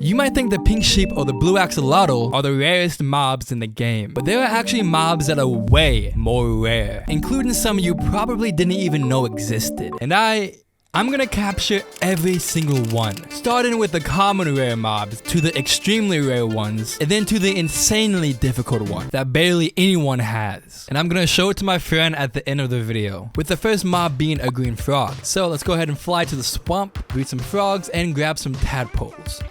You might think the pink sheep or the blue axolotl are the rarest mobs in the game, but there are actually mobs that are way more rare, including some you probably didn't even know existed. And I'm gonna capture every single one, starting with the common rare mobs to the extremely rare ones, and then to the insanely difficult one that barely anyone has. And I'm gonna show it to my friend at the end of the video, with the first mob being a green frog. So let's go ahead and fly to the swamp, breed some frogs, and grab some tadpoles.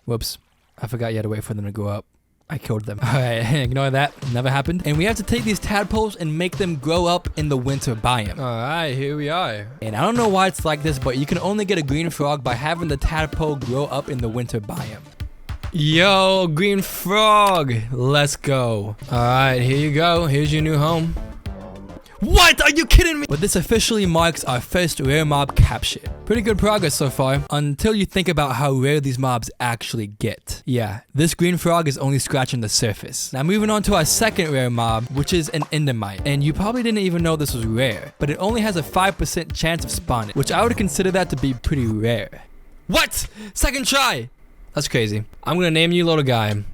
Whoops, I forgot you had to wait for them to grow up. I killed them. Alright, ignore that. Never happened. And we have to take these tadpoles and make them grow up in the winter biome. Alright, here we are. And I don't know why it's like this, but you can only get a green frog by having the tadpole grow up in the winter biome. Yo, green frog. Let's go. Alright, here you go. Here's your new home. What? Are you kidding me? But this officially marks our first rare mob capture. Pretty good progress so far, until you think about how rare these mobs actually get. Yeah, this green frog is only scratching the surface. Now moving on to our second rare mob, which is an endermite. And you probably didn't even know this was rare, but it only has a 5% chance of spawning, which I would consider that to be pretty rare. What? Second try? That's crazy. I'm gonna name you little guy.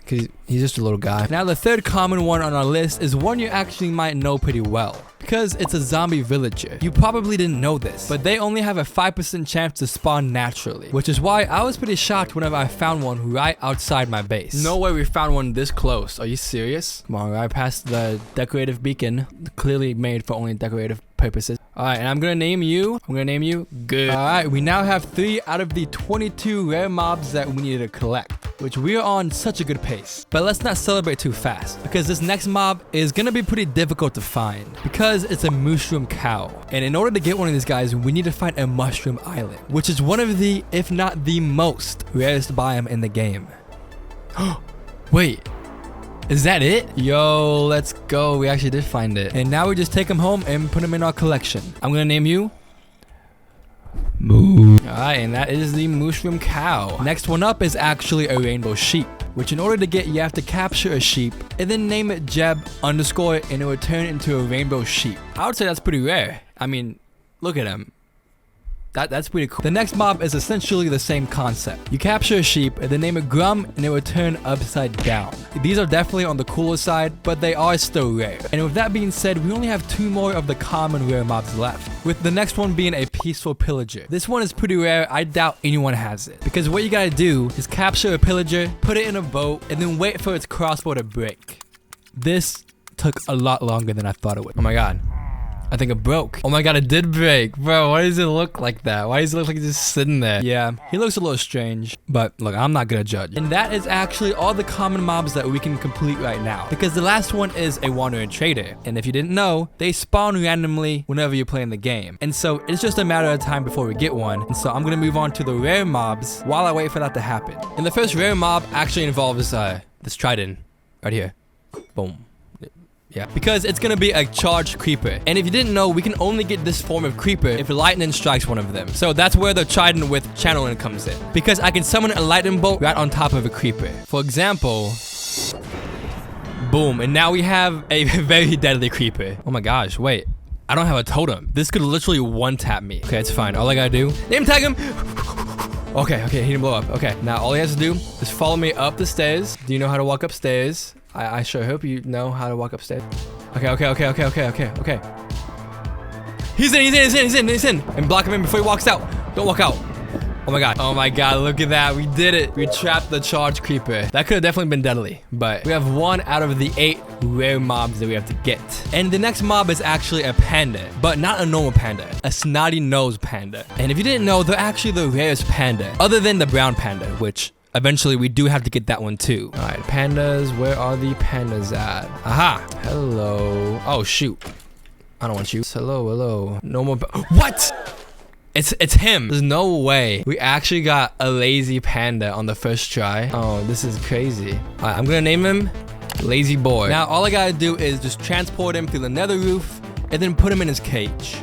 Cause he's just a little guy. Now the third common one on our list is one you actually might know pretty well, because it's a zombie villager. You probably didn't know this, but they only have a 5% chance to spawn naturally, which is why I was pretty shocked whenever I found one right outside my base. No way we found one this close. Are you serious? Come on, right past the decorative beacon, clearly made for only decorative purposes. Alright, and I'm gonna name you Good. Alright, we now have 3 out of the 22 rare mobs that we need to collect, which we are on such a good pace. But let's not celebrate too fast, because this next mob is gonna be pretty difficult to find, because it's a mushroom cow. And in order to get one of these guys, we need to find a mushroom island, which is one of the, if not the most rarest biome in the game. Wait. Is that it? Yo, let's go. We actually did find it. And now we just take him home and put him in our collection. I'm gonna name you Moo. Alright, and that is the mushroom cow. Next one up is actually a rainbow sheep, which in order to get, you have to capture a sheep and then name it Jeb underscore, and it will turn into a rainbow sheep. I would say that's pretty rare. I mean, look at him. That's pretty cool. The next mob is essentially the same concept. You capture a sheep and then name it Grum, and it will turn upside down. These are definitely on the cooler side, but they are still rare. And with that being said, we only have 2 more of the common rare mobs left, with the next one being a peaceful pillager. This one is pretty rare. I doubt anyone has it, because what you gotta do is capture a pillager, put it in a boat, and then wait for its crossbow to break. This took a lot longer than I thought it would. Oh my god. I think it broke. Oh my god, it did break. Bro, why does it look like that? Why does it look like he's just sitting there? Yeah, he looks a little strange, but look, I'm not gonna judge. And that is actually all the common mobs that we can complete right now, because the last one is a wandering trader. And if you didn't know, they spawn randomly whenever you're playing the game. And so it's just a matter of time before we get one. And so I'm gonna move on to the rare mobs while I wait for that to happen. And the first rare mob actually involves this trident right here. Boom. Yeah, because it's gonna be a charged creeper. And if you didn't know, we can only get this form of creeper if lightning strikes one of them. So that's where the trident with channeling comes in, because I can summon a lightning bolt right on top of a creeper. For example, boom, and now we have a very deadly creeper. Oh my gosh, wait, I don't have a totem. This could literally one-tap me. Okay, it's fine. All I gotta do, name tag him. Okay, he didn't blow up. Okay, now all he has to do is follow me up the stairs. Do you know how to walk upstairs? I sure hope you know how to walk upstairs. Okay. He's in. And block him in before he walks out. Don't walk out. Oh my god, look at that. We did it. We trapped the charged creeper. That could have definitely been deadly, but we have 1 out of the 8 rare mobs that we have to get. And the next mob is actually a panda, but not a normal panda, a snotty nose panda. And if you didn't know, they're actually the rarest panda, other than the brown panda, which eventually we do have to get that one too. All right, pandas, where are the pandas at? Aha, hello. Oh shoot, I don't want you. Hello. No more. What? It's him. There's no way. We actually got a lazy panda on the first try. Oh, this is crazy. All right, I'm gonna name him Lazy Boy. Now all I gotta do is just transport him through the nether roof and then put him in his cage.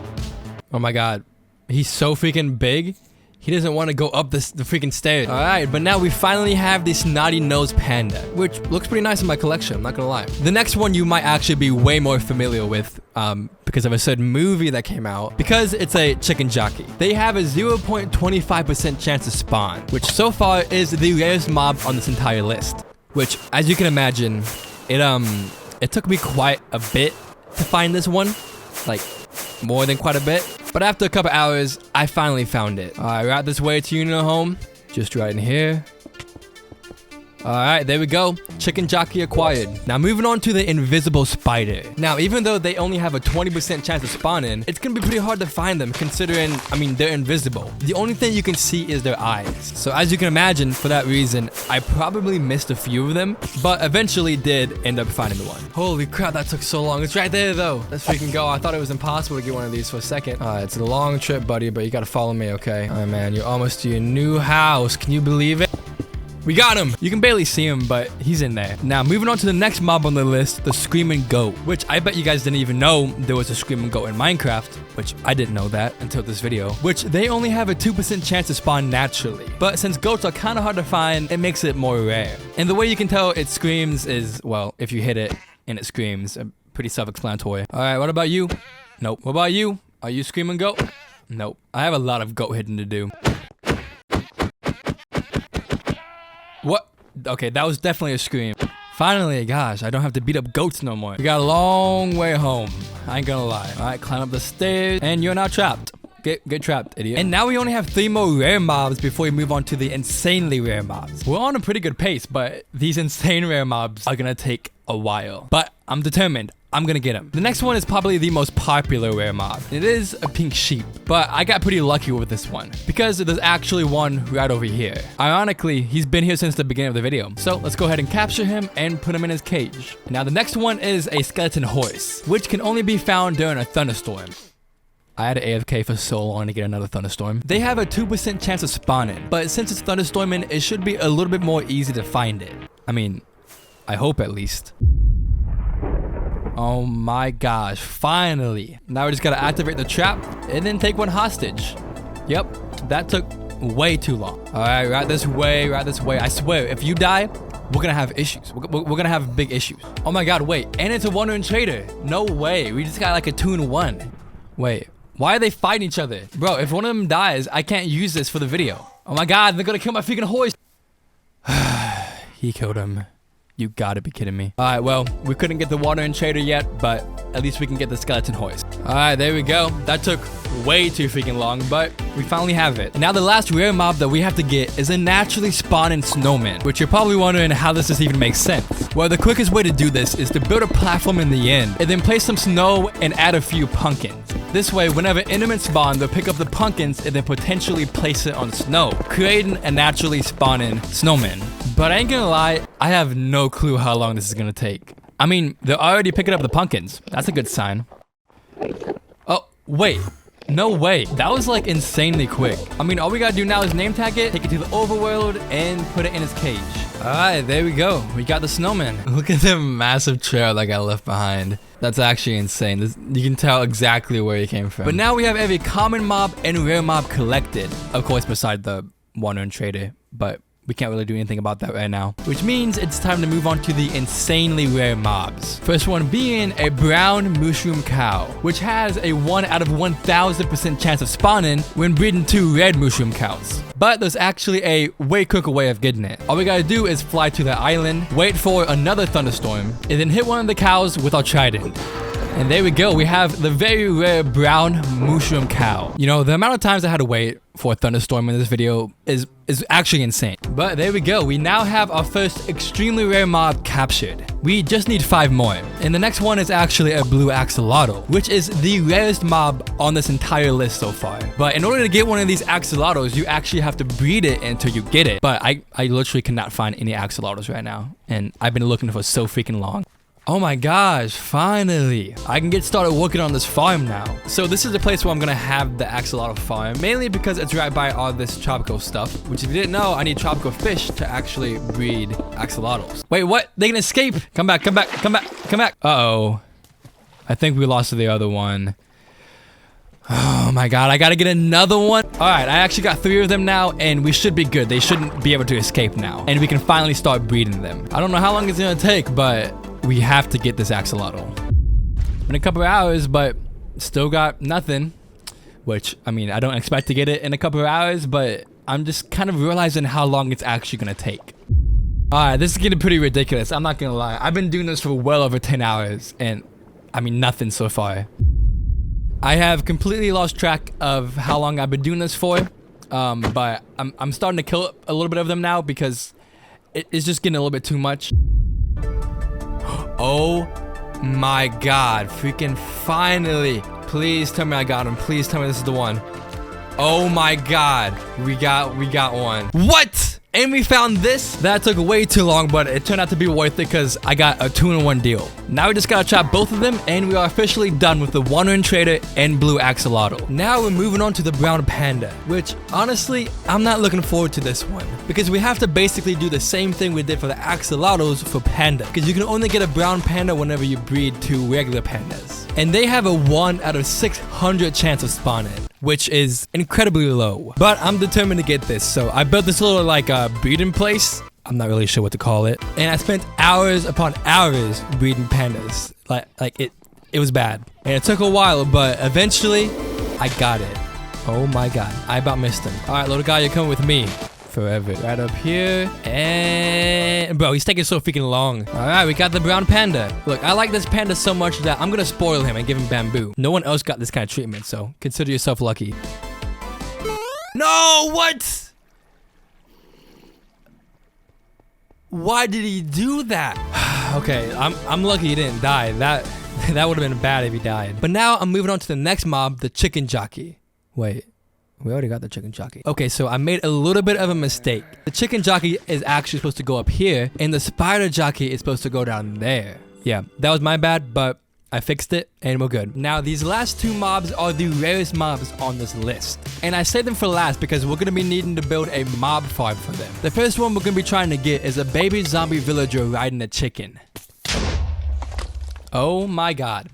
Oh my god, he's so freaking big. He doesn't want to go up the freaking stairs. All right, but now we finally have the snotty nose panda, which looks pretty nice in my collection. I'm not gonna lie. The next one you might actually be way more familiar with because of a certain movie that came out, because it's a chicken jockey. They have a 0.25% chance to spawn, which so far is the rarest mob on this entire list. Which, as you can imagine, it took me quite a bit to find this one, like more than quite a bit. But after a couple hours, I finally found it. All right, right this way to your home, just right in here. All right, there we go. Chicken jockey acquired. Now moving on to the invisible spider. Now, even though they only have a 20% chance of spawning, it's gonna be pretty hard to find them considering, I mean, they're invisible. The only thing you can see is their eyes. So as you can imagine, for that reason, I probably missed a few of them, but eventually did end up finding the one. Holy crap, that took so long. It's right there though. Let's freaking go. I thought it was impossible to get one of these for a second. It's a long trip, buddy, but you gotta follow me, okay? All right, man, you're almost to your new house. Can you believe it? We got him! You can barely see him, but he's in there. Now, moving on to the next mob on the list, the screaming goat, which I bet you guys didn't even know there was a screaming goat in Minecraft, which I didn't know that until this video, which they only have a 2% chance to spawn naturally. But since goats are kind of hard to find, it makes it more rare. And the way you can tell it screams is, well, if you hit it and it screams, pretty self-explanatory. All right, what about you? Nope. What about you? Are you screaming goat? Nope. I have a lot of goat hitting to do. What? Okay, that was definitely a scream. Finally, gosh, I don't have to beat up goats no more. We got a long way home. I ain't gonna lie. All right, climb up the stairs, and you're not trapped. Get trapped, idiot. And now we only have 3 more rare mobs before we move on to the insanely rare mobs. We're on a pretty good pace, but these insane rare mobs are gonna take a while. But I'm determined. I'm gonna get him. The next one is probably the most popular rare mob. It is a pink sheep, but I got pretty lucky with this one because there's actually one right over here. Ironically, he's been here since the beginning of the video. So let's go ahead and capture him and put him in his cage. Now the next one is a skeleton horse, which can only be found during a thunderstorm. I had to AFK for so long to get another thunderstorm. They have a 2% chance of spawning, but since it's thunderstorming, it should be a little bit more easy to find it. I mean, I hope at least. Oh my gosh, finally. Now we just gotta activate the trap and then take one hostage. Yep, that took way too long. All right, right this way. I swear, if you die, we're gonna have issues. We're gonna have big issues. Oh my God, wait, and it's a wandering trader. No way, we just got like a 2-in-1. Wait, why are they fighting each other? Bro, if one of them dies, I can't use this for the video. Oh my God, they're gonna kill my freaking horse. He killed him. You gotta be kidding me. All right, well, we couldn't get the wandering trader yet, but at least we can get the skeleton horse. All right, there we go. That took way too freaking long, but we finally have it. And now the last rare mob that we have to get is a naturally spawning snowman, which you're probably wondering how this even makes sense. Well, the quickest way to do this is to build a platform in the end and then place some snow and add a few pumpkins. This way, whenever enemies spawn, they'll pick up the pumpkins and then potentially place it on snow, creating a naturally spawning snowman. But I ain't gonna lie, I have no clue how long this is gonna take. I mean, they're already picking up the pumpkins. That's a good sign. Oh, wait. No way. That was like insanely quick. I mean, all we gotta do now is name tag it, take it to the overworld, and put it in his cage. All right, there we go. We got the snowman. Look at the massive trail that got left behind. That's actually insane. You can tell exactly where he came from. But now we have every common mob and rare mob collected. Of course, beside the wandering trader, but we can't really do anything about that right now. Which means it's time to move on to the insanely rare mobs. First one being a brown mushroom cow, which has a 1 out of 1,000% chance of spawning when breeding 2 red mushroom cows. But there's actually a way quicker way of getting it. All we gotta do is fly to the island, wait for another thunderstorm, and then hit one of the cows with our trident. And there we go, we have the very rare brown mushroom cow. You know, the amount of times I had to wait for a thunderstorm in this video is actually insane. But there we go, we now have our first extremely rare mob captured. We just need 5 more. And the next one is actually a blue axolotl, which is the rarest mob on this entire list so far. But in order to get one of these axolotls, you actually have to breed it until you get it. But I literally cannot find any axolotls right now. And I've been looking for so freaking long. Oh my gosh, finally. I can get started working on this farm now. So this is the place where I'm gonna have the axolotl farm, mainly because it's right by all this tropical stuff, which if you didn't know, I need tropical fish to actually breed axolotls. Wait, what? They can escape. Come back, come back, come back, come back. Uh-oh. I think we lost the other one. Oh my god, I gotta get another one. All right, I actually got 3 of them now, and we should be good. They shouldn't be able to escape now, and we can finally start breeding them. I don't know how long it's gonna take, but we have to get this axolotl. In a couple of hours, but still got nothing, which, I mean, I don't expect to get it in a couple of hours, but I'm just kind of realizing how long it's actually gonna take. All right, this is getting pretty ridiculous. I'm not gonna lie. I've been doing this for well over 10 hours, and I mean, nothing so far. I have completely lost track of how long I've been doing this for, but I'm starting to kill a little bit of them now because it's just getting a little bit too much. Oh my god, freaking finally. Please tell me I got him. Please tell me this is the one. Oh my god, we got one. What? And we found this. That took way too long, but it turned out to be worth it because I got a 2-in-1 deal. Now we just gotta trap both of them, and we are officially done with the wandering trader and blue axolotl. Now we're moving on to the brown panda, which honestly, I'm not looking forward to this one because we have to basically do the same thing we did for the axolotls for panda, because you can only get a brown panda whenever you breed 2 regular pandas, and they have a 1 out of 600 chance of spawning, which is incredibly low. But I'm determined to get this, so I built this little like breeding place. I'm not really sure what to call it, and I spent hours upon hours breeding pandas. Like it was bad, and it took a while, but eventually I got it. Oh my god, I about missed him. All right, little guy, you're coming with me forever. Right up here, and bro, he's taking so freaking long. All right, we got the brown panda. Look, I like this panda so much that I'm gonna spoil him and give him bamboo. No one else got this kind of treatment, so consider yourself lucky. No, what? Why did he do that? Okay, I'm lucky he didn't die. That would have been bad if he died. But now I'm moving on to the next mob, the chicken jockey. Wait. We already got the chicken jockey. Okay, so I made a little bit of a mistake. The chicken jockey is actually supposed to go up here, and the spider jockey is supposed to go down there. Yeah, that was my bad, but I fixed it, and we're good. Now, these last 2 mobs are the rarest mobs on this list. And I saved them for last because we're going to be needing to build a mob farm for them. The first one we're going to be trying to get is a baby zombie villager riding a chicken. Oh my god.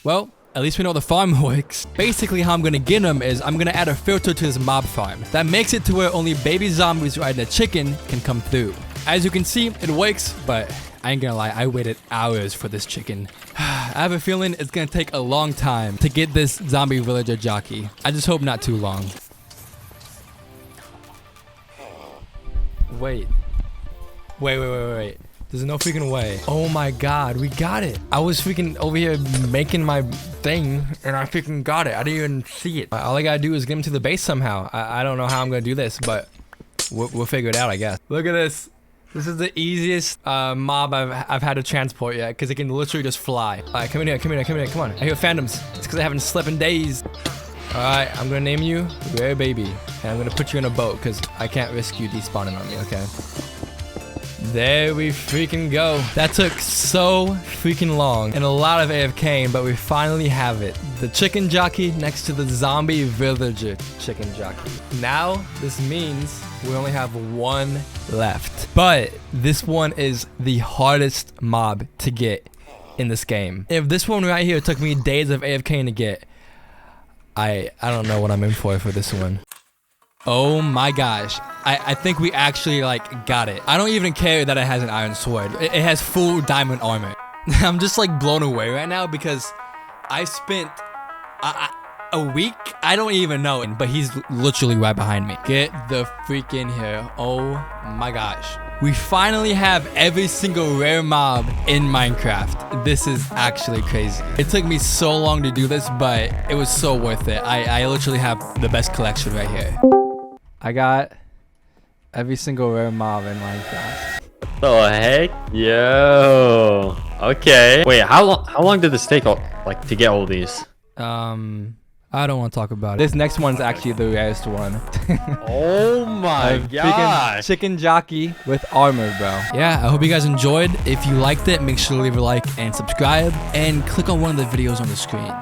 Well, at least we know the farm works. Basically, how I'm gonna get them is I'm gonna add a filter to this mob farm. That makes it to where only baby zombies riding a chicken can come through. As you can see, it works, but I ain't gonna lie, I waited hours for this chicken. I have a feeling it's gonna take a long time to get this zombie villager jockey. I just hope not too long. Wait. There's no freaking way. Oh my god, we got it. I was freaking over here making my thing, and I freaking got it. I didn't even see it. All I gotta do is get him to the base somehow. I don't know how I'm gonna do this, but we'll figure it out, I guess. Look at this. This is the easiest mob I've had to transport yet, because it can literally just fly. All right, come in here, come on. I hear phantoms. It's because I haven't slept in days. All right, I'm gonna name you Rare Baby, and I'm gonna put you in a boat, because I can't risk you despawning on me, okay? There we freaking go. That took so freaking long and a lot of AFKing, but we finally have it. The chicken jockey next to the zombie villager chicken jockey. Now, this means we only have 1 left. But this one is the hardest mob to get in this game. If this one right here took me days of AFKing to get, I don't know what I'm in for this one. Oh my gosh. I think we actually like got it. I don't even care that it has an iron sword. It has full diamond armor. I'm just like blown away right now because I spent a week. I don't even know, but he's literally right behind me. Get the freak in here. Oh my gosh. We finally have every single rare mob in Minecraft. This is actually crazy. It took me so long to do this, but it was so worth it. I literally have the best collection right here. I got every single rare mob in Minecraft. The heck? Yo. Okay. Wait, how long did this take like to get all these? I don't want to talk about it. This next one's actually the rarest one. Oh my gosh. Chicken jockey with armor, bro. Yeah, I hope you guys enjoyed. If you liked it, make sure to leave a like and subscribe and click on one of the videos on the screen.